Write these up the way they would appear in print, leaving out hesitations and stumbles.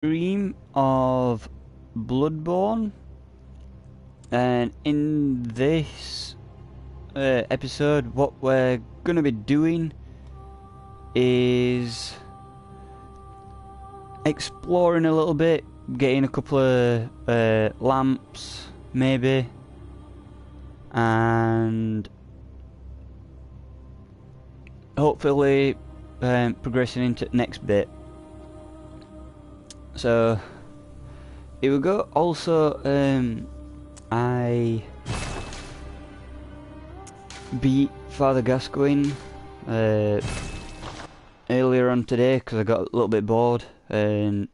Stream of Bloodborne, and in this episode what we're gonna be doing is exploring a little bit, getting a couple of lamps maybe, and hopefully progressing into the next bit. So here we go. Also, I beat Father Gascoigne earlier on today because I got a little bit bored, and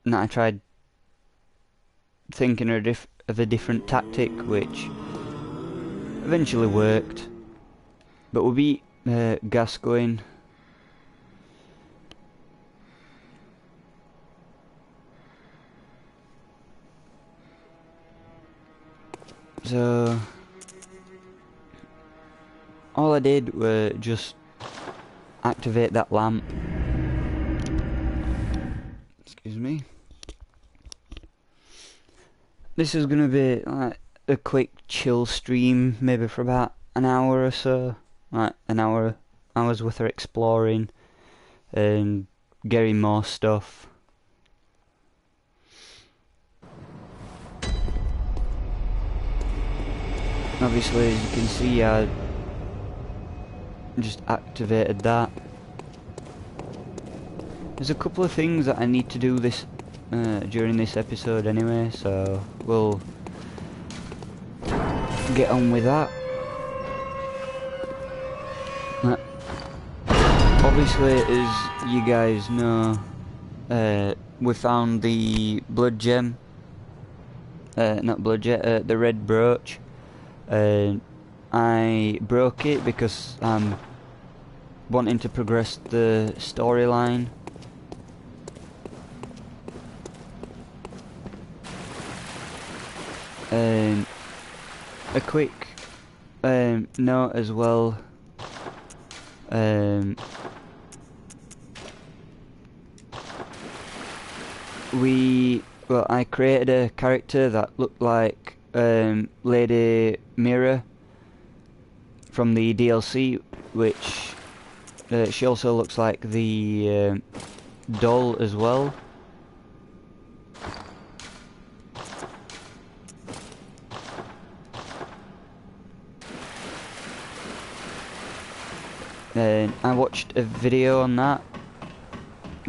I tried thinking of a different tactic, which eventually worked. But we beat Gascoigne. So all I did was just activate that lamp. Excuse me. This is gonna be like a quick chill stream, maybe for about an hour or so, like an hour's worth of exploring and getting more stuff. Obviously, as you can see, I just activated that. There's a couple of things that I need to do this during this episode anyway, so we'll get on with that. Obviously, as you guys know, we found the blood gem, not blood gem, the red brooch. I broke it because I'm wanting to progress the storyline. A quick note as well. I created a character that looked like Lady Mira from the DLC, which she also looks like the doll as well. And I watched a video on that,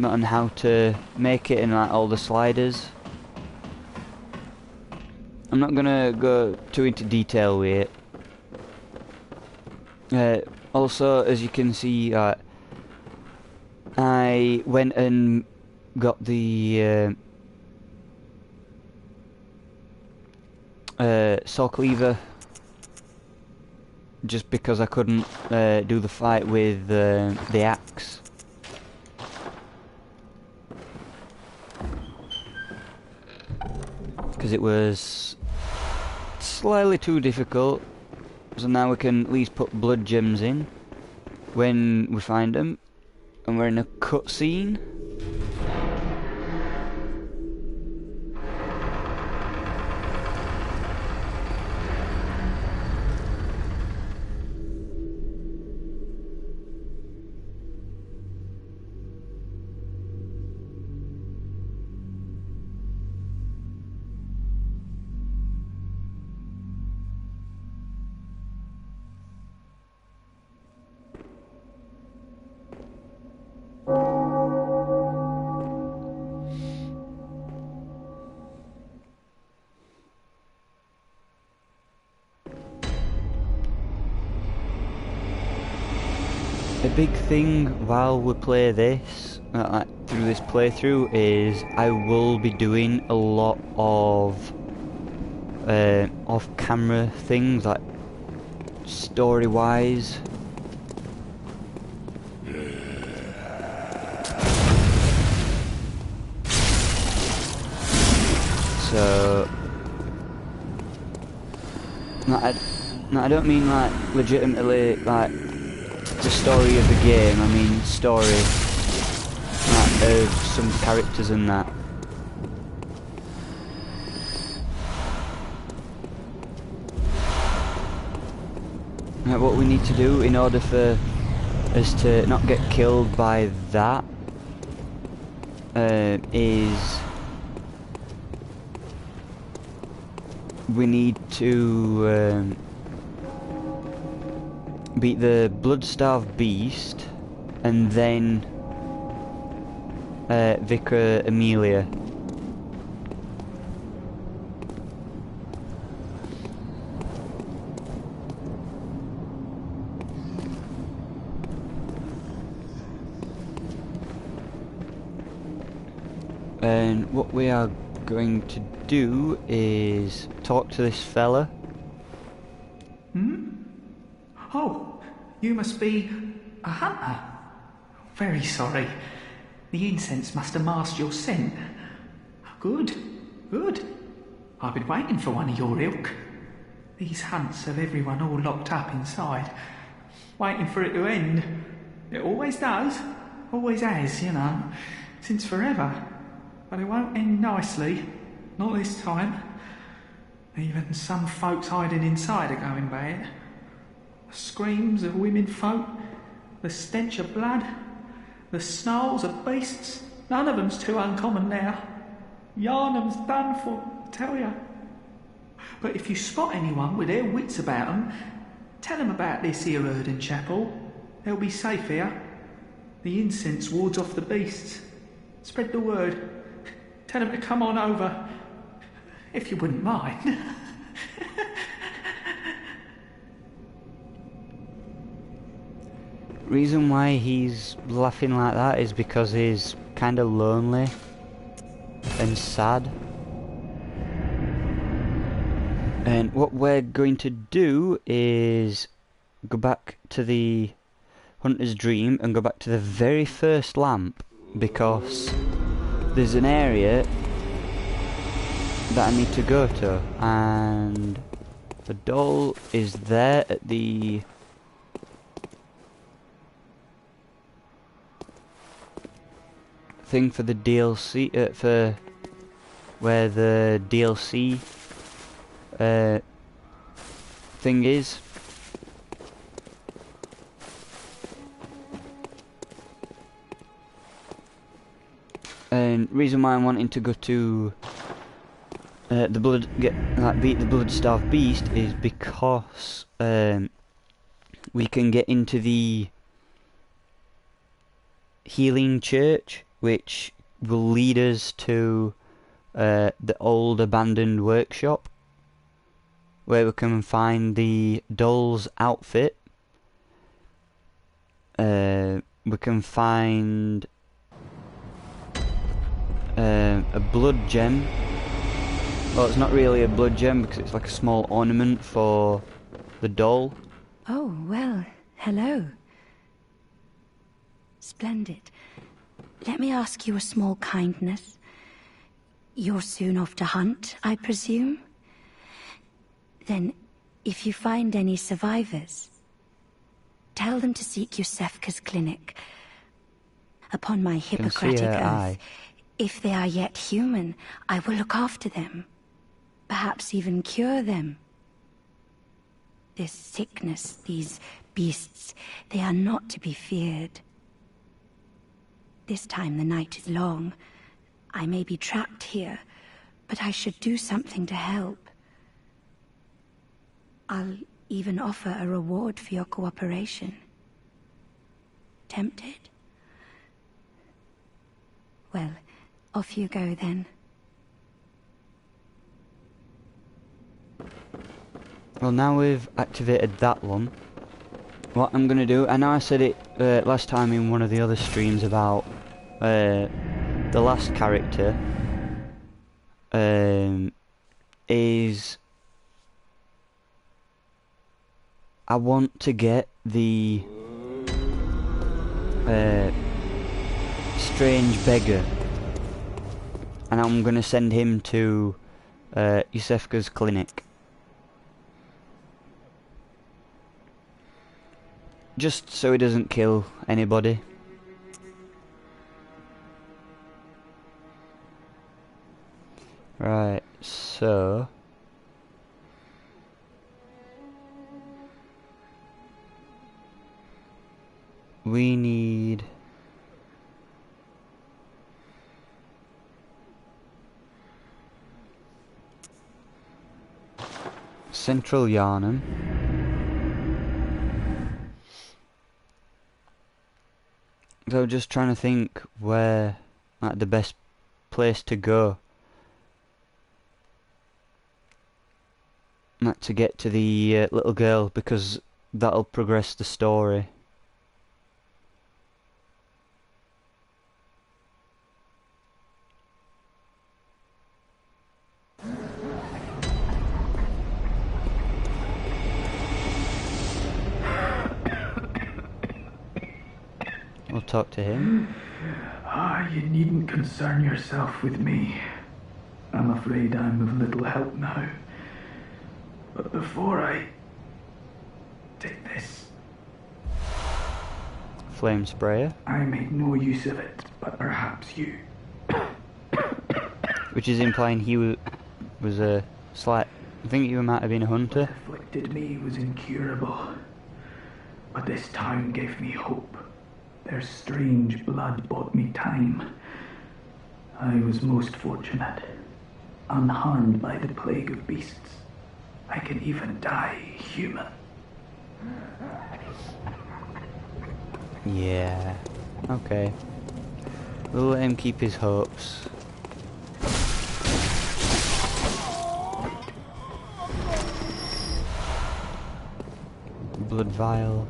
on how to make it and like all the sliders. I'm not gonna go too into detail with it. Also, as you can see, I went and got the saw cleaver just because I couldn't do the fight with the axe. Because it was slightly too difficult. So now we can at least put blood gems in when we find them, and we're in a cutscene. A big thing while we play this, through this playthrough, is I will be doing a lot of off-camera things, like story-wise. So, I don't mean like legitimately like the story of the game. I mean story of some characters and that. Right, what we need to do in order for us to not get killed by that is we need to beat the blood-starved beast and then Vicar Amelia. And what we are going to do is talk to this fella. Hmm? Oh, you must be a hunter. Very sorry. The incense must have masked your scent. Good, good. I've been waiting for one of your ilk. These hunts have everyone all locked up inside, waiting for it to end. It always does, always has, you know, since forever. But it won't end nicely, not this time. Even some folks hiding inside are going bad. The screams of women folk, the stench of blood, the snarls of beasts, none of them's too uncommon now. Yarnum's done for, I tell ya. But if you spot anyone with their wits about 'em, tell 'em about this here Erden Chapel. They'll be safe here. The incense wards off the beasts. Spread the word. Tell 'em to come on over, if you wouldn't mind. Reason why he's laughing like that is because he's kind of lonely and sad. And what we're going to do is go back to the Hunter's Dream and go back to the very first lamp, because there's an area that I need to go to, and the doll is there at the thing for the DLC, for where the DLC thing is. And reason why I'm wanting to go to beat the blood-starved beast is because we can get into the healing church, which will lead us to the old abandoned workshop, where we can find the doll's outfit. We can find a blood gem. Well, it's not really a blood gem because it's like a small ornament for the doll. Oh, well, hello. Splendid. Let me ask you a small kindness. You're soon off to hunt, I presume? Then, if you find any survivors, tell them to seek Yusefka's clinic. Upon my Hippocratic oath, if they are yet human, I will look after them. Perhaps even cure them. This sickness, these beasts, they are not to be feared. This time the night is long. I may be trapped here, but I should do something to help. I'll even offer a reward for your cooperation. Tempted? Well, off you go then. Well, now we've activated that one, what I'm going to do, I know I said it last time in one of the other streams about the last character, is I want to get the strange beggar, and I'm going to send him to Yusefka's clinic. Just so he doesn't kill anybody. Right, so we need Central Yarnum. So I'm just trying to think where like the best place to go like, to get to the little girl, because that'll progress the story. We'll talk to him. You needn't concern yourself with me. I'm afraid I'm of little help now. But before I take this, Flame sprayer, I made no use of it, but perhaps you. which is implying he was a slight. I think you might have been a hunter. What afflicted me was incurable, but this town gave me hope. Their strange blood bought me time. I was most fortunate, unharmed by the plague of beasts. I can even die human. Yeah. Okay. We'll let him keep his hopes. Blood vial.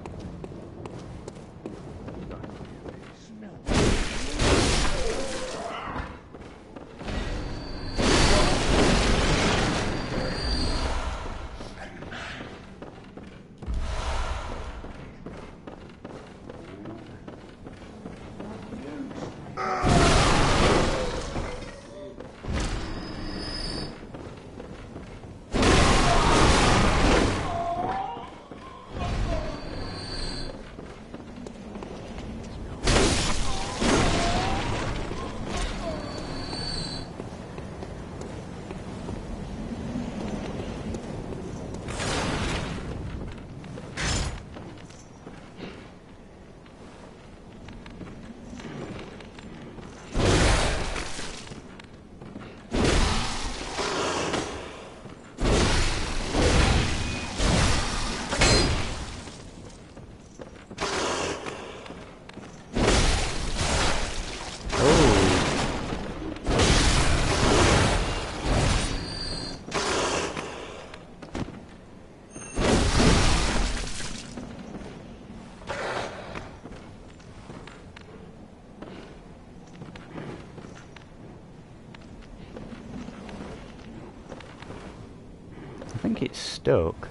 I think it's stuck.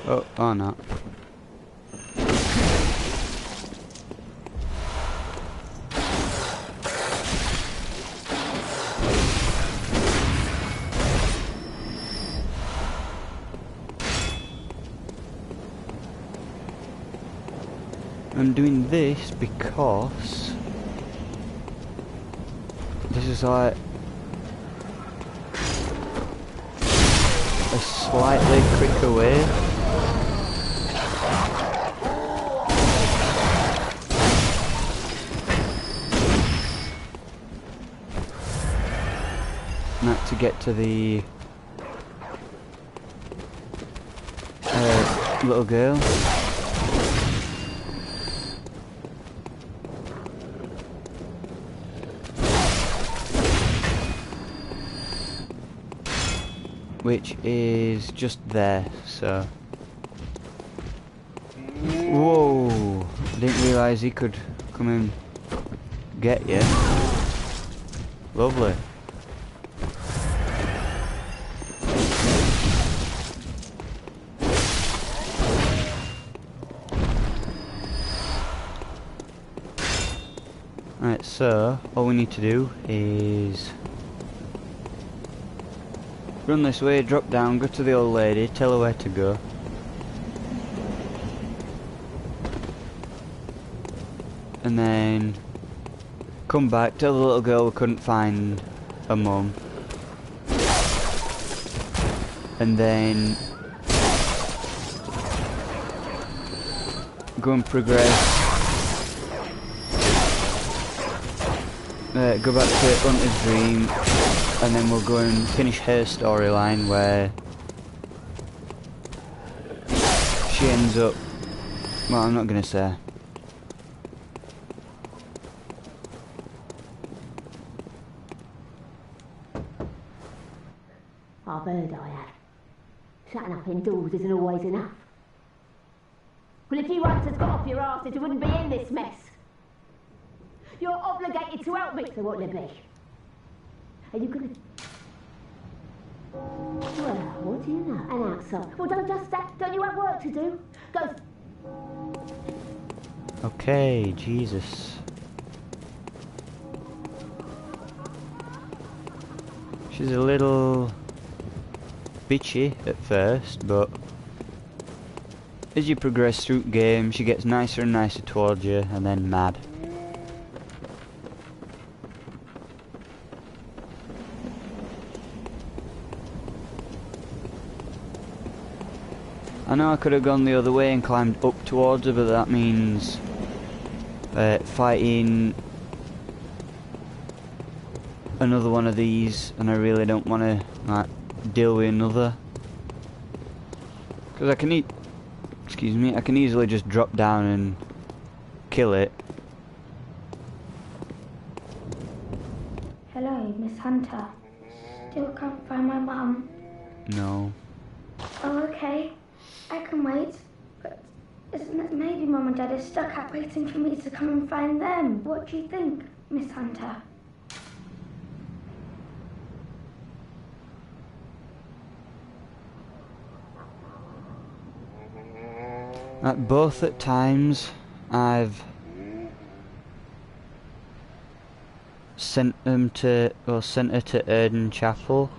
Oh, or not. I'm doing this because this is like a slightly quicker way. Not to get to the little girl. Which is just there, so. Whoa! I didn't realise he could come and get you. Lovely. Right, so all we need to do is run this way, drop down, go to the old lady, tell her where to go. And then come back, tell the little girl we couldn't find her mum. and then go and progress. Go back to Hunter's Dream, and then we'll go and finish her storyline where she ends up. Well, I'm not gonna say. I've heard I have. Shutting up indoors isn't always enough. Well, if you hunters got off your asses, you wouldn't be in this mess. You're obligated to help me, so what will it be? Are you gonna... Well, what do you know? An outside. Well, don't just that. Don't you have work to do? Go... Okay, Jesus. She's a little bitchy at first, but as you progress through the game, she gets nicer and nicer towards you, and then mad. I know I could have gone the other way and climbed up towards her, but that means fighting another one of these, and I really don't want to like deal with another, because I can I can easily just drop down and kill it. Hello, Miss Hunter. Still can't find my mum. No. Oh, okay. I can wait. But isn't it maybe Mum and Dad are stuck up waiting for me to come and find them? What do you think, Miss Hunter? At both at times, I've sent her to Erden Chapel.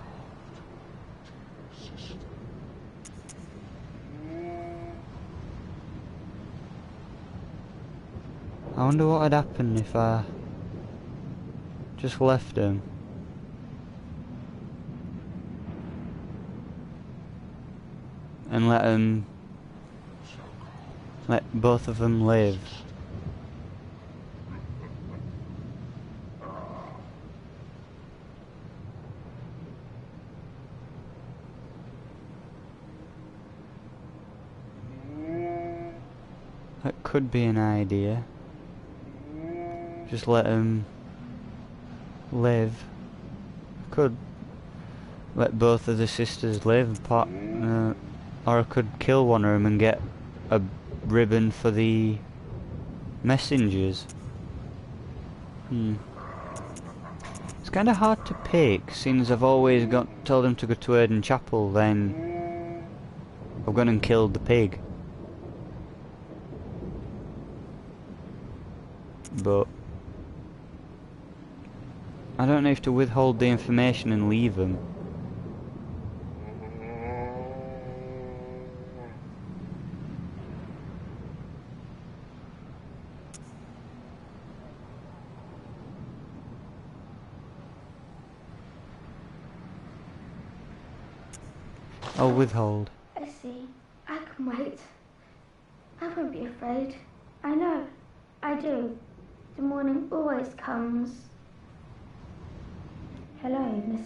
I wonder what would happen if I just left him. And let both of them live. That could be an idea. Just let them live. Could let both of the sisters live, or I could kill one of them and get a ribbon for the messengers. It's kind of hard to pick, seeing as I've always told them to go to Erden Chapel, then I've gone and killed the pig. But I don't know if to withhold the information and leave them. I'll withhold. I see. I can wait. I won't be afraid. I know. I do. The morning always comes. Hello, Miss.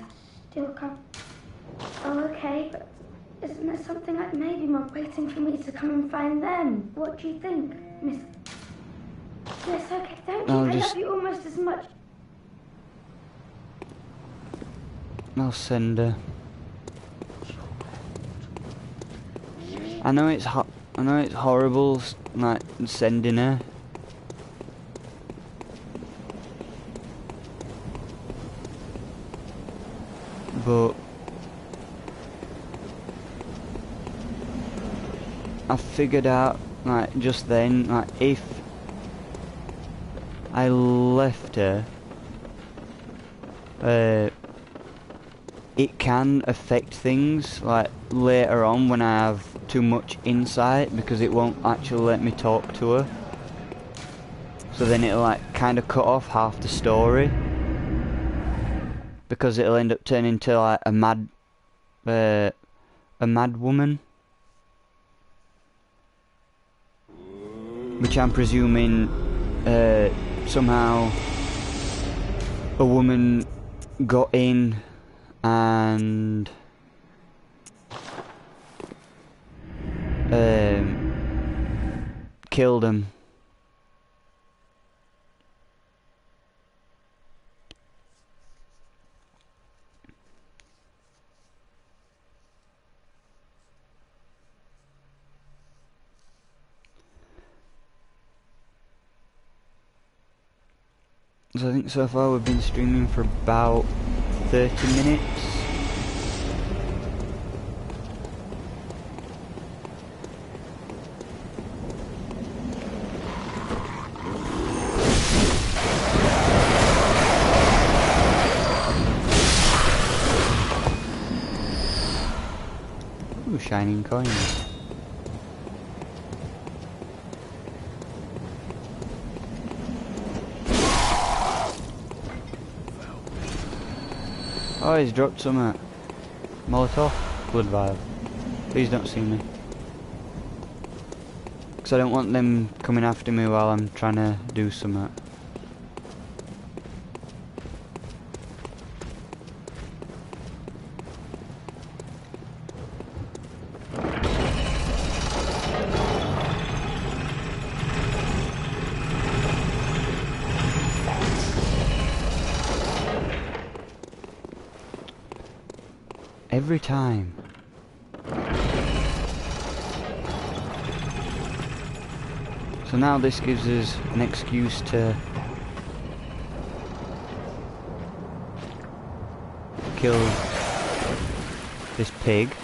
Still come. Oh, okay, but isn't there something like maybe Mum waiting for me to come and find them? What do you think, Miss? Yes, okay, thank you. I love you almost as much. I'll send her. I know it's horrible, like sending her. But I figured out, like, just then, like, if I left her, it can affect things, like, later on when I have too much insight, because it won't actually let me talk to her. So then it'll, like, kind of cut off half the story. Because it'll end up turning into, like, a a mad woman, which I'm presuming somehow a woman got in and killed him. So I think so far we've been streaming for about 30 minutes. Ooh, shining coins. Oh, he's dropped some Molotov blood vial. Please don't see me. Because I don't want them coming after me while I'm trying to do something. Every time. So now this gives us an excuse to kill this pig.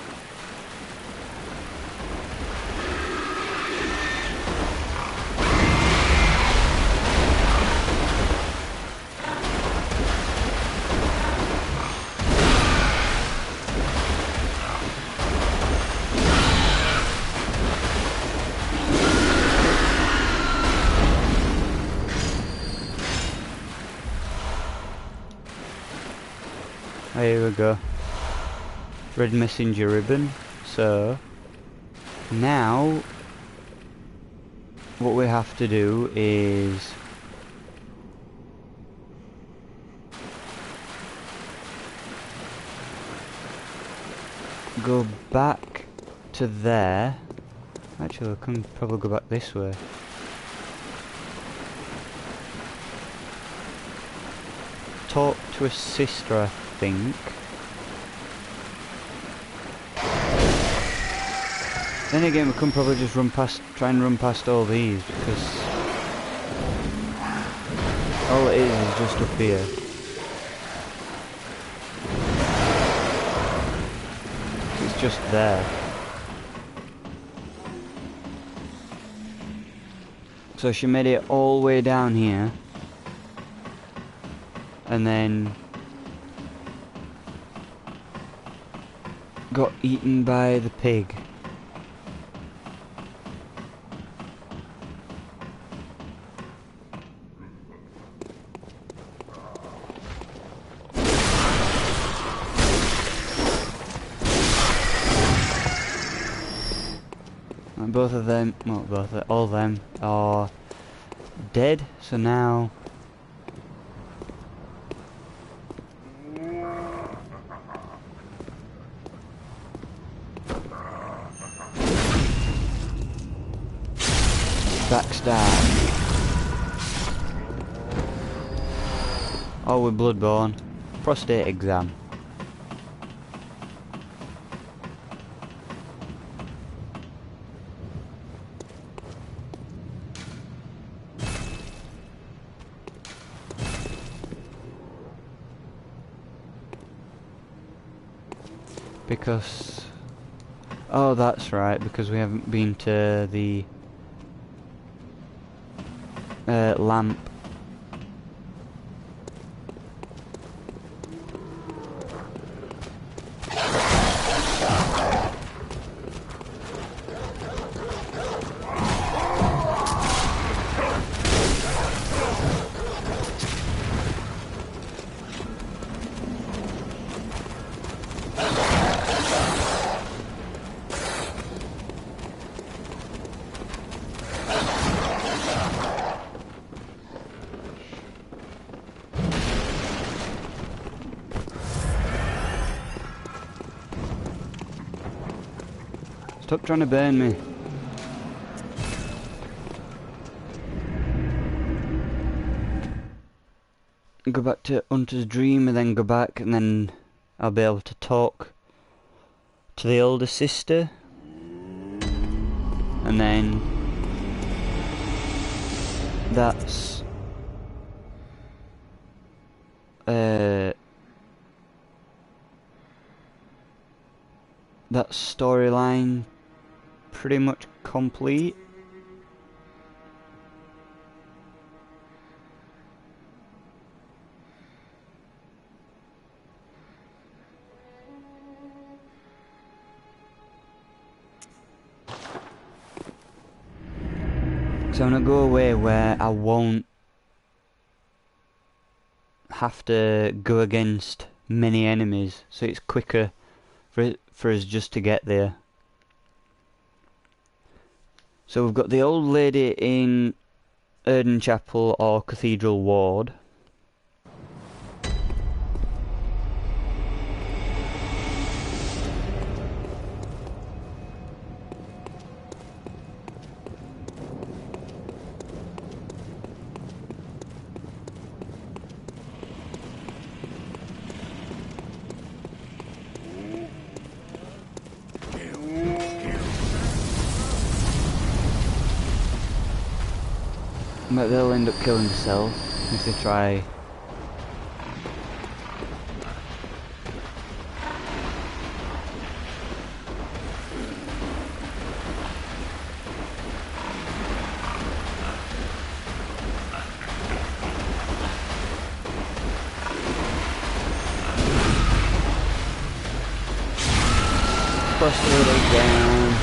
Here we go. Red messenger ribbon. So now what we have to do is go back to there. Actually, I can probably go back this way. Talk to a sister, I think. Then again, we can probably just try and run past all these, because all it is just up here. It's just there. So she made it all the way down here, and then got eaten by the pig. And both of them, well, all of them are dead, so now backstab. Oh, with Bloodborne. Prostate exam. Because... oh, that's right, because we haven't been to the lamp. Stop trying to burn me. Go back to Hunter's Dream and then go back, and then I'll be able to talk to the older sister. And then that's that storyline pretty much complete. So I'm gonna go away where I won't have to go against many enemies, so it's quicker for us just to get there. So we've got the old lady in Erden Chapel or Cathedral Ward. But they'll end up killing themselves if they try. Bust the leg down.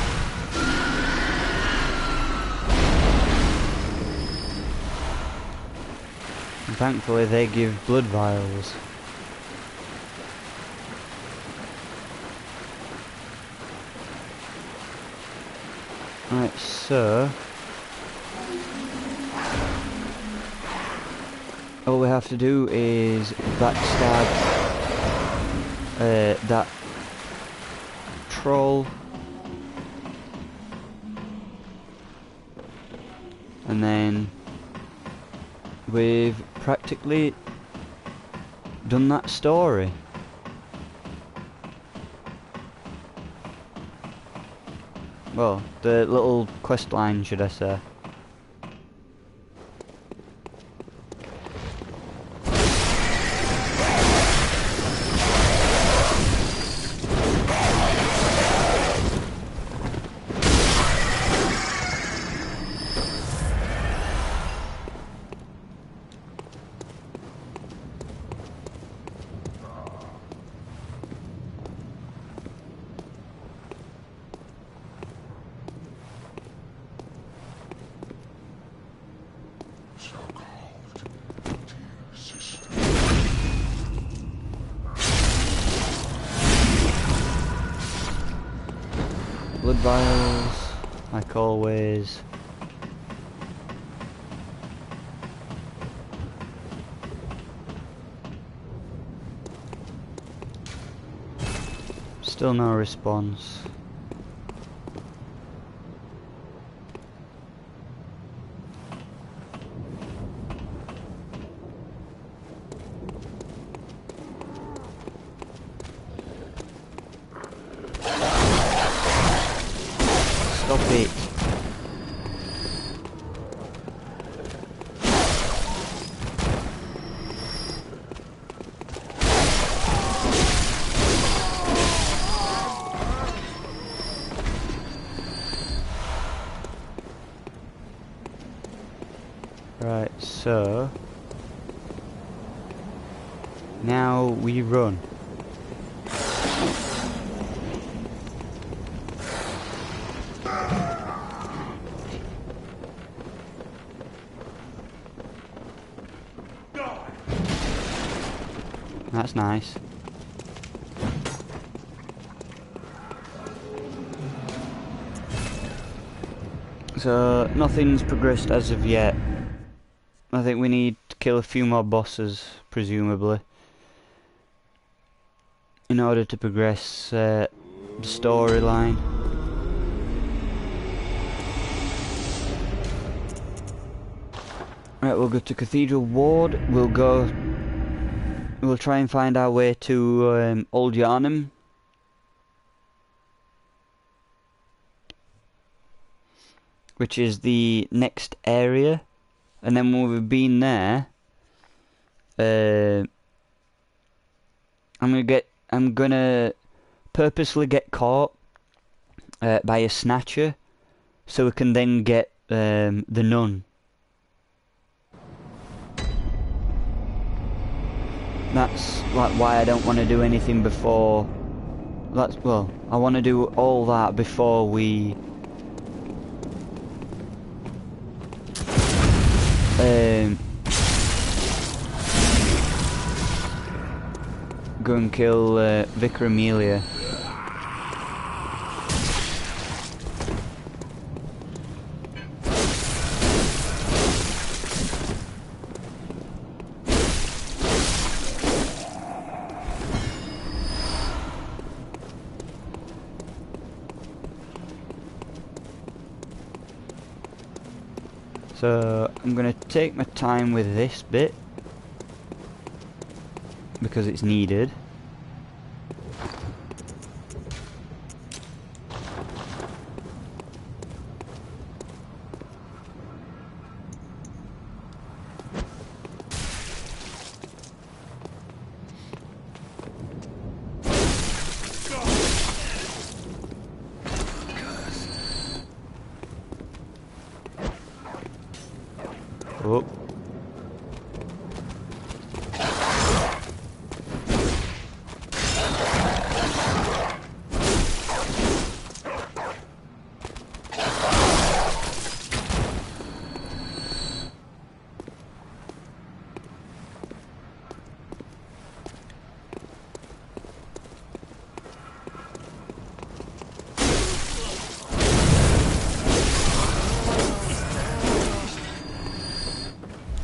Thankfully they give blood vials. Right, so all we have to do is backstab that troll, and then we've practically done that story. Well, the little quest line, should I say. Blood vials, like always. Still no response. Stop it. Right, so now we run. That's nice. So nothing's progressed as of yet. I think we need to kill a few more bosses, presumably, in order to progress the storyline. Right, we'll go to Cathedral Ward. We'll try and find our way to Old Yarnham. Which is the next area. And then when we've been there, I'm gonna purposely get caught by a snatcher, so we can then get the nun. That's like why I don't want to do anything before. Well, I want to do all that before we go and kill Vicar Amelia. So I'm gonna take my time with this bit because it's needed. Oh.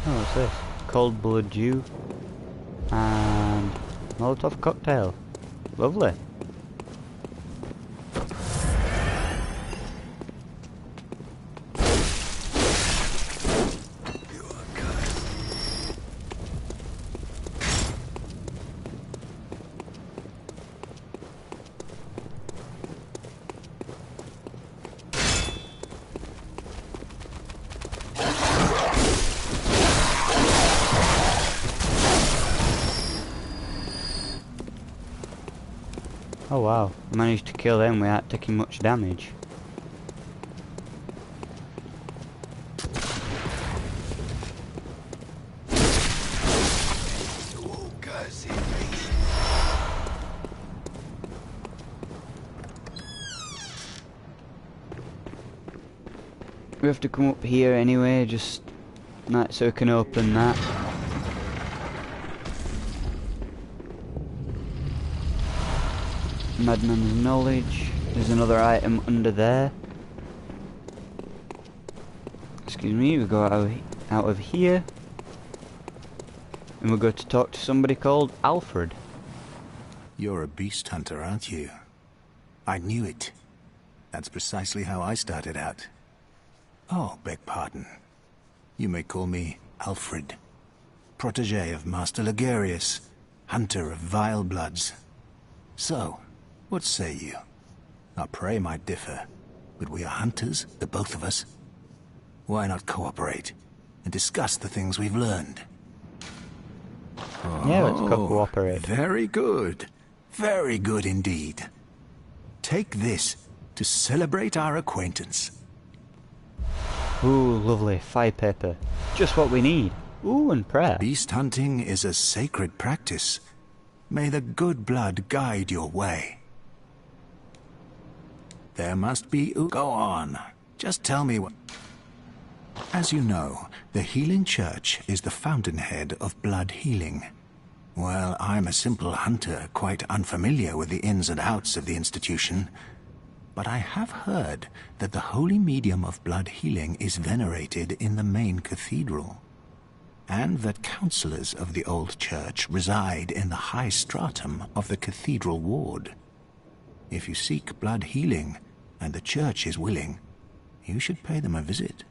What's this? Cold blood dew and Molotov cocktail. Lovely. Oh wow, I managed to kill them without taking much damage. We have to come up here anyway, just like so we can open that. Madman's knowledge. There's another item under there. Excuse me, we go out of here. And we'll go to talk to somebody called Alfred. You're a beast hunter, aren't you? I knew it. That's precisely how I started out. Oh, beg pardon. You may call me Alfred. Protégé of Master Ligurius, hunter of vile bloods. So, what say you? Our prey might differ, but we are hunters, the both of us. Why not cooperate and discuss the things we've learned? Yeah, let's cooperate. Very good. Very good indeed. Take this to celebrate our acquaintance. Ooh, lovely. Fire paper. Just what we need. Ooh, and prayer. Beast hunting is a sacred practice. May the good blood guide your way. There must be... Go on. Just tell me what... As you know, the Healing Church is the fountainhead of blood healing. Well, I'm a simple hunter, quite unfamiliar with the ins and outs of the institution. But I have heard that the holy medium of blood healing is venerated in the main cathedral, and that counselors of the old church reside in the high stratum of the cathedral ward. If you seek blood healing, and the church is willing, you should pay them a visit.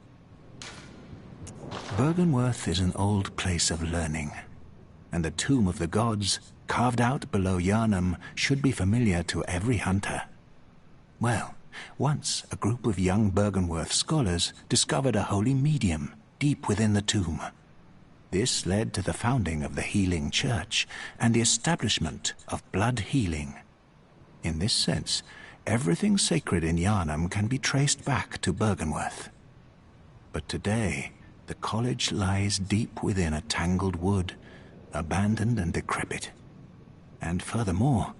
Bergenworth is an old place of learning, and the Tomb of the Gods, carved out below Yharnam, should be familiar to every hunter. Well, once a group of young Bergenworth scholars discovered a holy medium deep within the tomb. This led to the founding of the Healing Church and the establishment of blood healing. In this sense, everything sacred in Yharnam can be traced back to Bergenworth. But today, the college lies deep within a tangled wood, abandoned and decrepit. And furthermore,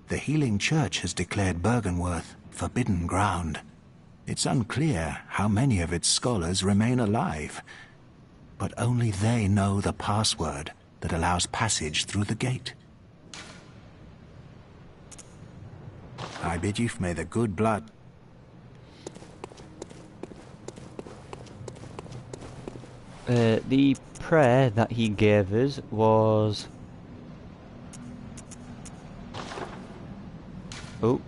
the Healing Church has declared Bergenworth forbidden ground. It's unclear how many of its scholars remain alive, but only they know the password that allows passage through the gate. I bid you may the good blood... The prayer that he gave us was... Oh.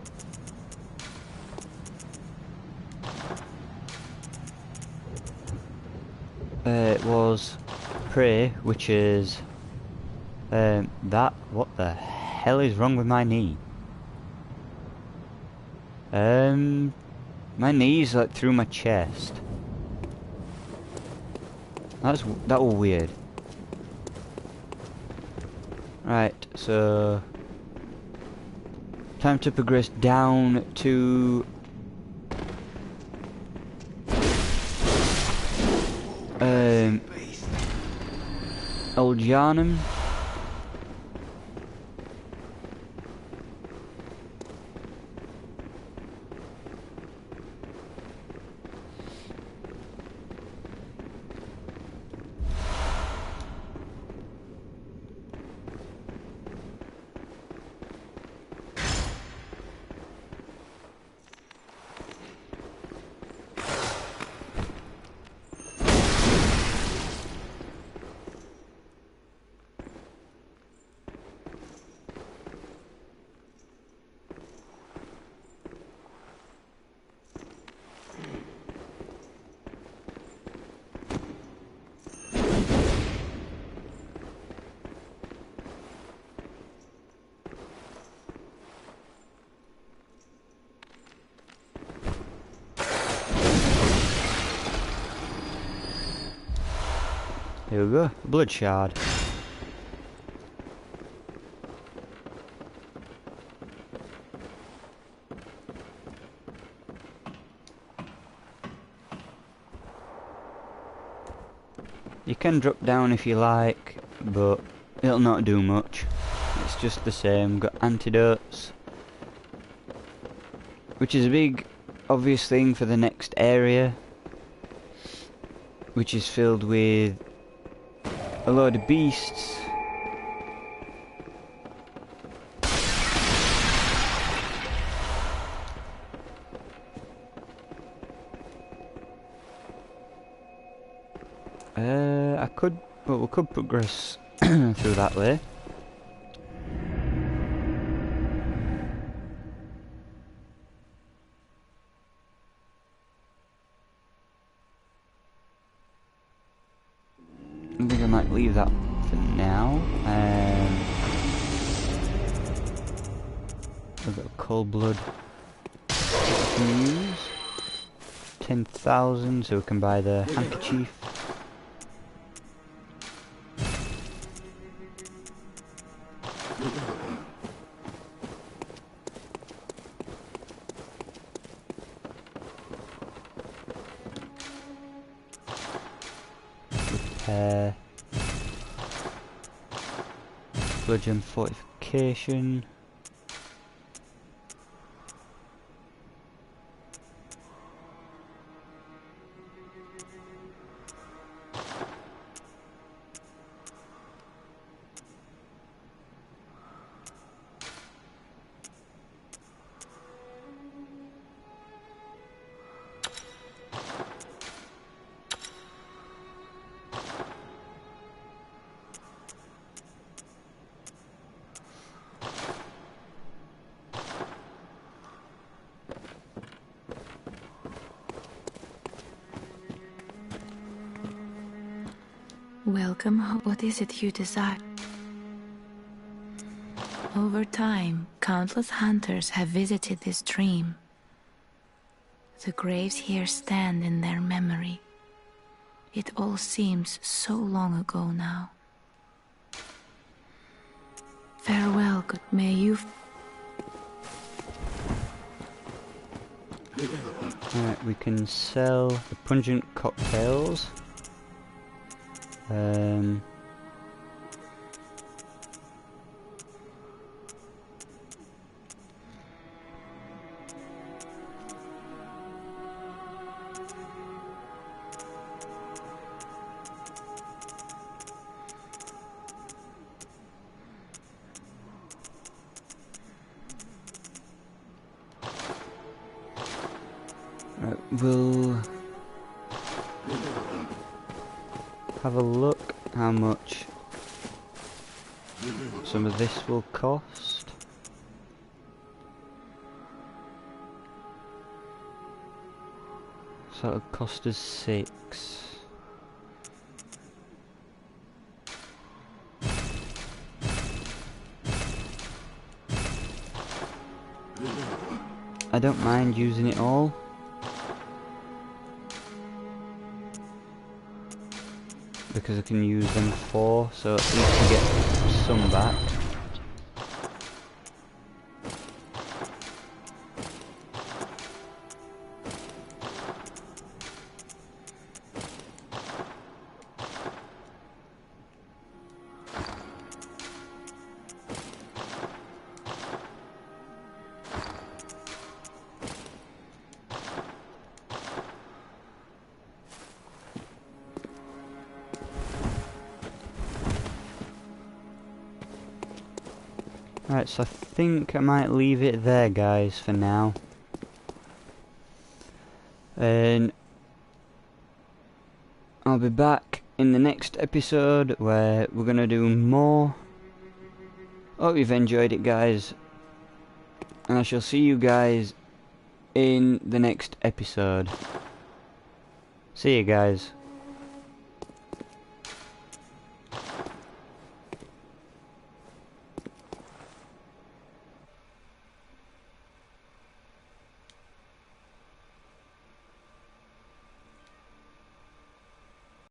It was pray, which is... that... What the hell is wrong with my knee? My knee's like through my chest. That was weird. Right, so time to progress down to Old Yharnam. Here we go, blood shard. You can drop down if you like, but it'll not do much. It's just the same. Got antidotes, which is a big obvious thing for the next area, which is filled with a load of beasts. We could progress through that way. I think I might leave that for now. We've got a cold blood we can use. 10,000, so we can buy the handkerchief. Bludgeon fortification. Welcome home. What is it you desire? Over time, countless hunters have visited this dream. The graves here stand in their memory. It all seems so long ago now. Farewell, good. May you... Alright, we can sell the pungent cocktails. Right, we'll have a look how much some of this will cost. So it'll cost us 6. I don't mind using it all. Because I can use them 4, so at least we get some back. Right, so I think I might leave it there, guys, for now. And I'll be back in the next episode where we're gonna do more. Hope you've enjoyed it, guys. And I shall see you guys in the next episode. See you guys.